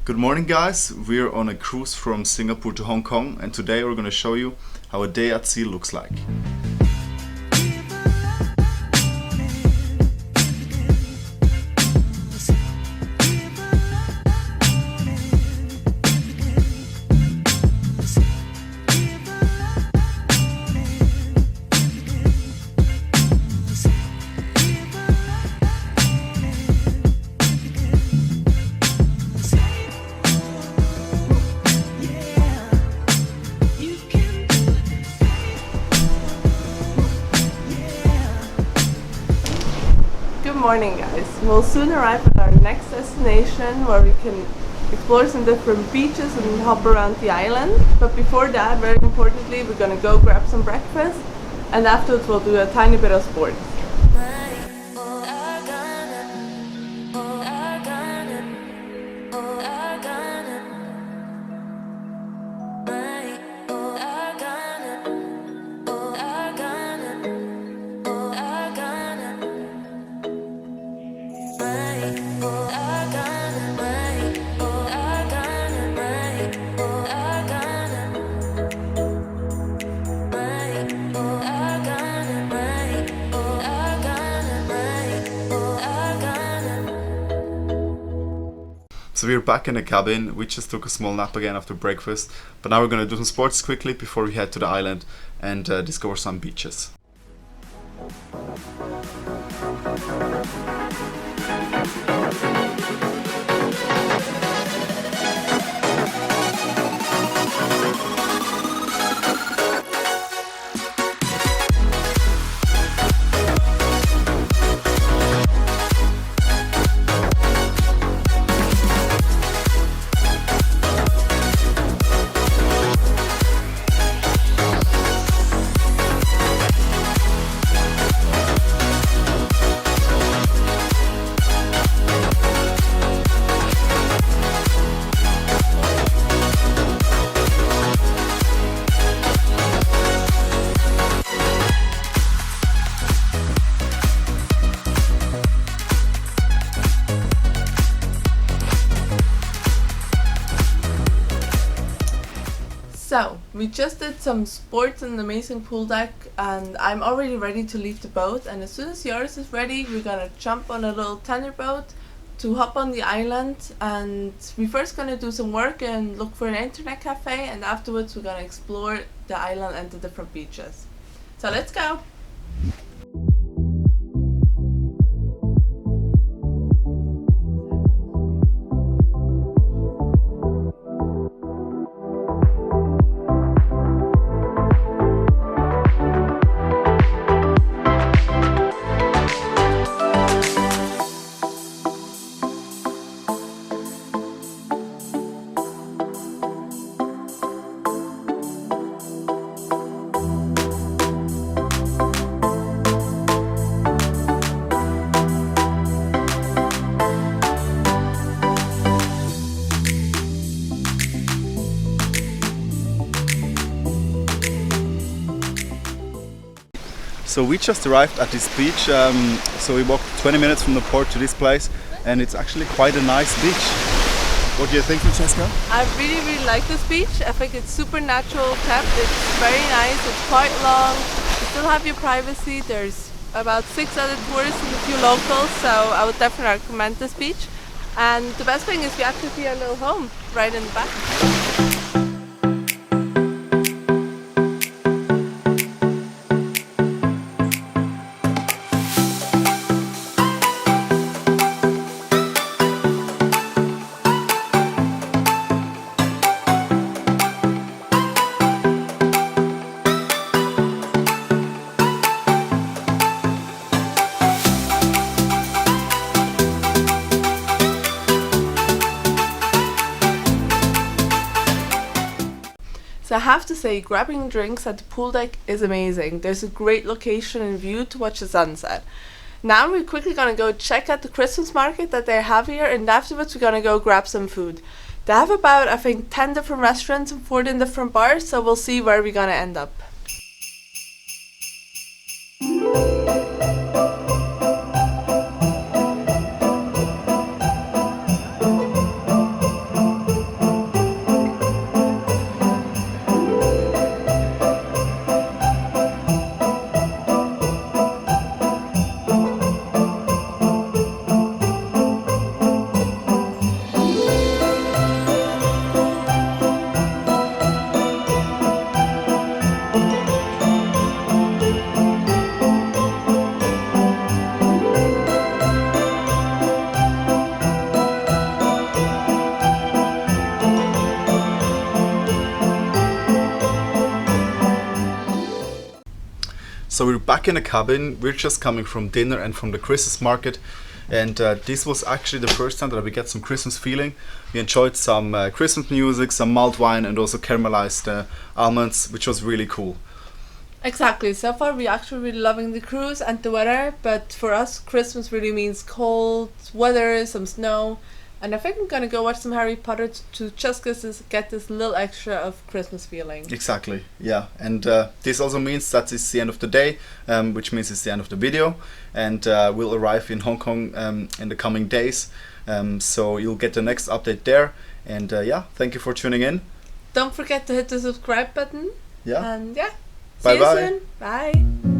Good morning guys, we're on a cruise from Singapore to Hong Kong and today we're going to show you how a day at sea looks like. Good morning guys, we'll soon arrive at our next destination where we can explore some different beaches and hop around the island. But before that, very importantly, we're gonna go grab some breakfast and afterwards we'll do a tiny bit of sports. So we're back in the cabin. We just took a small nap again after breakfast, but now we're going to do some sports quickly before we head to the island and discover some beaches. So, we just did some sports in the amazing pool deck and I'm already ready to leave the boat, and as soon as yours is ready we're gonna jump on a little tender boat to hop on the island, and we're first gonna do some work and look for an internet cafe, and afterwards we're gonna explore the island and the different beaches. So let's go! So we just arrived at this beach, so we walked 20 minutes from the port to this place and it's actually quite a nice beach. What do you think, Francesca? I really like this beach. I think it's super natural kept, it's very nice, it's quite long, you still have your privacy, there's about 6 other tourists and a few locals, so I would definitely recommend this beach. And the best thing is we actually see our little home right in the back. So I have to say, grabbing drinks at the pool deck is amazing. There's a great location and view to watch the sunset. Now we're quickly gonna go check out the Christmas market that they have here, and afterwards we're gonna go grab some food. They have about, I think, 10 different restaurants and 14 different bars, so we'll see where we're gonna end up. So we're back in the cabin. We're just coming from dinner and from the Christmas market, and this was actually the first time that we get some Christmas feeling. We enjoyed some Christmas music, some mulled wine, and also caramelized almonds, which was really cool. Exactly. So far, we're actually really loving the cruise and the weather. But for us, Christmas really means cold weather, some snow, and I think I'm gonna go watch some Harry Potter to just get this little extra of Christmas feeling. Exactly. Yeah, and this also means that it's the end of the day, which means it's the end of the video, and we'll arrive in Hong Kong in the coming days. So you'll get the next update there. And yeah, thank you for tuning in. Don't forget to hit the subscribe button. Yeah. And yeah. Bye See you bye. soon. Bye.